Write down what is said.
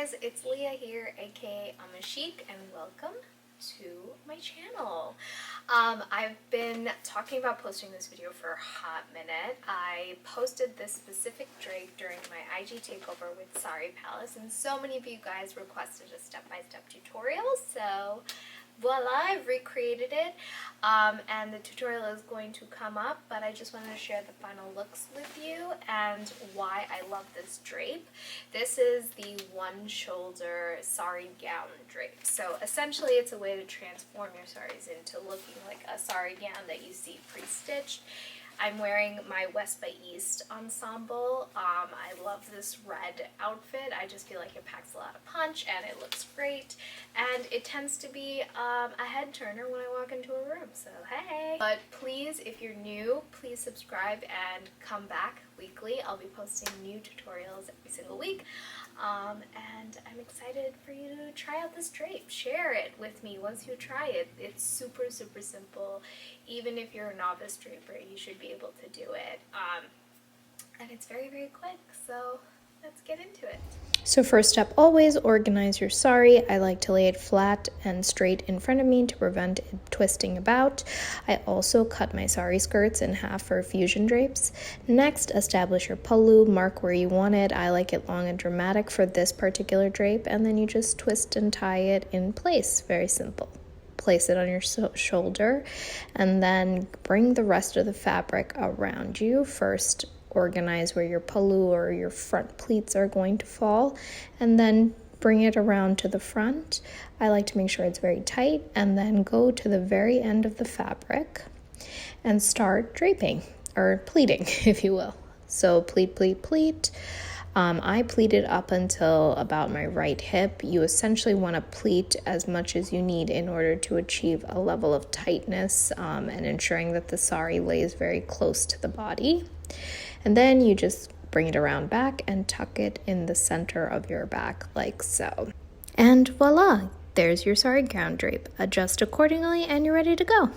guys, it's Leah here, aka Chic, and welcome to my channel. I've been talking about posting this video for a hot minute. I posted this specific drape during my IG takeover with Saree Palace, and so many of you guys requested a step-by-step tutorial, so voila, I've recreated it, and the tutorial is going to come up, but I just wanted to share the final looks with you and why I love this drape. This is the one-shoulder sari gown drape. So essentially it's a way to transform your saris into looking like a sari gown that you see pre-stitched. I'm wearing my West by East ensemble. I love this red outfit. I just feel like it packs a lot of punch and it looks great. And it tends to be a head turner when I walk into a room, so hey! But please, if you're new, please subscribe and come back weekly. I'll be posting new tutorials every single week. And I'm excited for you to try out this drape. Share it with me once you try it. It's super, super simple. Even if you're a novice draper, you should be able to do it. And it's very, very quick, so let's get into it. So first step, always organize your sari. I like to lay it flat and straight in front of me to prevent it twisting about. I also cut my sari skirts in half for fusion drapes. Next, establish your pallu, mark where you want it. I like it long and dramatic for this particular drape, and then you just twist and tie it in place. Very simple. Place it on your shoulder, and then bring the rest of the fabric around you. First, organize where your pallu or your front pleats are going to fall, and then bring it around to the front. I like to make sure it's very tight, and then go to the very end of the fabric and start draping, or pleating, if you will. So pleat, pleat, pleat. I pleated up until about my right hip. You essentially want to pleat as much as you need in order to achieve a level of tightness and ensuring that the sari lays very close to the body. And then you just bring it around back and tuck it in the center of your back like so. And voila, there's your sari gown drape. Adjust accordingly and you're ready to go.